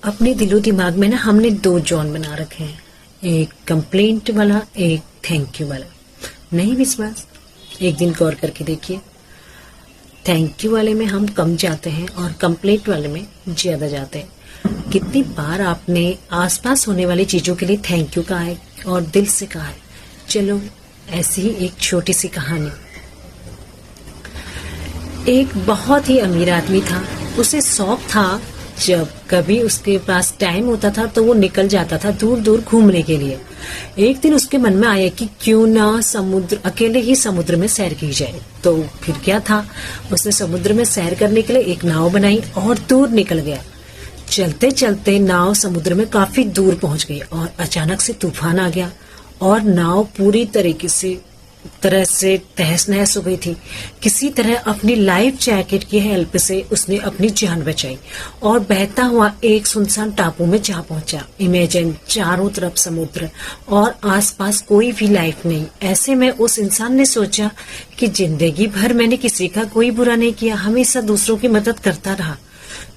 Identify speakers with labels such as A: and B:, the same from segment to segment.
A: अपने दिलो दिमाग में ना हमने दो जॉन बना रखे हैं, एक कंप्लेंट वाला, एक थैंक यू वाला। नहीं विश्वास? एक दिन गौर करके देखिए। थैंक यू वाले में हम कम जाते हैं और कंप्लेंट वाले में ज्यादा जाते हैं। कितनी बार आपने आसपास होने वाली चीजों के लिए थैंक यू कहा है और दिल से कहा है। चलो ऐसी ही एक छोटी सी कहानी। एक बहुत ही अमीर आदमी था। उसे शौक था, जब कभी उसके पास टाइम होता था तो वो निकल जाता था दूर दूर घूमने के लिए। एक दिन उसके मन में आया कि क्यों ना अकेले ही समुद्र में सैर की जाए। तो फिर क्या था, उसने समुद्र में सैर करने के लिए एक नाव बनाई और दूर निकल गया। चलते चलते नाव समुद्र में काफी दूर पहुंच गई और अचानक से तूफान आ गया और नाव पूरी तरह से तहस नहस हो गई थी। किसी तरह अपनी लाइफ जैकेट की हेल्प से उसने अपनी जान बचाई और बहता हुआ एक सुनसान टापू में जा पहुंचा। इमेजिन, चारों तरफ समुद्र और आसपास कोई भी लाइफ नहीं। ऐसे में उस इंसान ने सोचा कि जिंदगी भर मैंने किसी का कोई बुरा नहीं किया, हमेशा दूसरों की मदद करता रहा,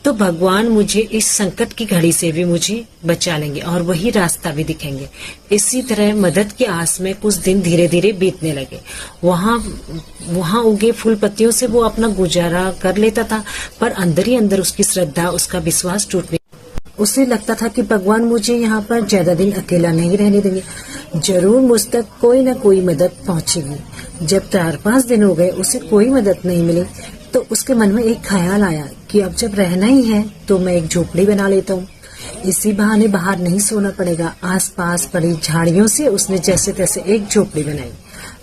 A: तो भगवान मुझे इस संकट की घड़ी से भी मुझे बचा लेंगे और वही रास्ता भी दिखेंगे। इसी तरह मदद की आस में कुछ दिन धीरे धीरे बीतने लगे। वहाँ उगे फूल पत्तियों से वो अपना गुजारा कर लेता था, पर अंदर ही अंदर उसकी श्रद्धा, उसका विश्वास टूटने। उसे लगता था कि भगवान मुझे यहाँ पर ज्यादा दिन अकेला नहीं रहने देंगे, जरूर मुझ तक कोई न कोई मदद पहुँचेगी। जब 4-5 दिन हो गए उसे कोई मदद नहीं मिली तो उसके मन में एक ख्याल आया कि अब जब रहना ही है तो मैं एक झोपड़ी बना लेता हूँ। इसी बहाने बाहर नहीं सोना पड़ेगा। आसपास पड़ी झाड़ियों से उसने जैसे तैसे एक झोपड़ी बनाई।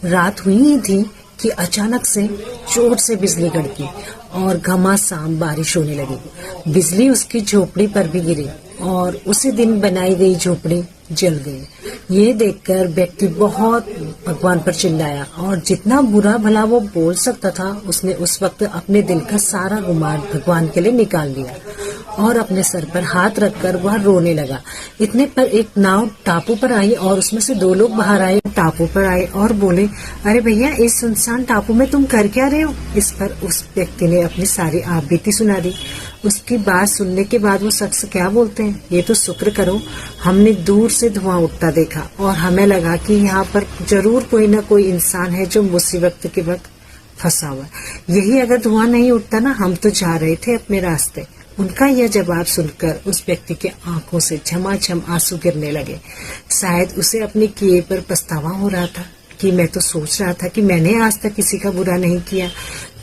A: रात हुई ही थी कि अचानक से जोर से बिजली कड़की और घमासान बारिश होने लगी। बिजली उसकी झोपड़ी पर भी गिरी और उसी दिन बनाई गई झोपड़ी जल गई। ये देखकर व्यक्ति बहुत भगवान पर चिल्लाया और जितना बुरा भला वो बोल सकता था उसने उस वक्त अपने दिल का सारा गुमान भगवान के लिए निकाल दिया और अपने सर पर हाथ रखकर वह रोने लगा। इतने पर एक नाव टापू पर आई और उसमें से 2 लोग बाहर आए। टापू पर आए और बोले, अरे भैया, इस सुनसान टापू में तुम कर क्या रहे हो? इस पर उस व्यक्ति ने अपनी सारी आपबीती सुना दी। उसकी बात सुनने के बाद वो शख्स क्या बोलते हैं, ये तो शुक्र करो हमने दूर से धुआं उठता देखा और हमें लगा कि यहाँ पर जरूर कोई न कोई इंसान है जो मुसीबत के वक्त फंसा हुआ। यही अगर धुआं नहीं उठता ना, हम तो जा रहे थे अपने रास्ते। उनका यह जवाब सुनकर उस व्यक्ति के आंखों से झमाझम आंसू गिरने लगे। शायद उसे अपने किए पर पछतावा हो रहा था कि मैं तो सोच रहा था कि मैंने आज तक किसी का बुरा नहीं किया,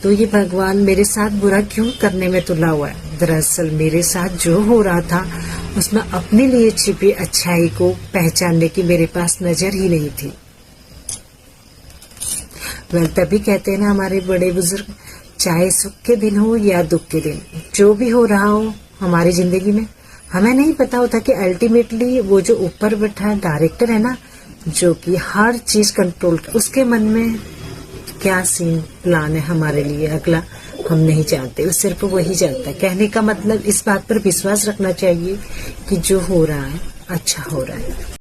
A: तो ये भगवान मेरे साथ बुरा क्यों करने में तुला हुआ है। दरअसल मेरे साथ जो हो रहा था उसमें अपने लिए छिपी अच्छाई को पहचानने की मेरे पास नजर ही नहीं थी। तभी कहते हैं ना हमारे बड़े बुजुर्ग, चाहे सुख के दिन हो या दुख के दिन, जो भी हो रहा हो हमारी जिंदगी में, हमें नहीं पता होता कि अल्टीमेटली वो जो ऊपर बैठा डायरेक्टर है ना, जो कि हर चीज कंट्रोल, उसके मन में क्या सीन प्लान है हमारे लिए अगला, हम नहीं जानते। सिर्फ वही जानता है। कहने का मतलब इस बात पर विश्वास रखना चाहिए कि जो हो रहा है अच्छा हो रहा है।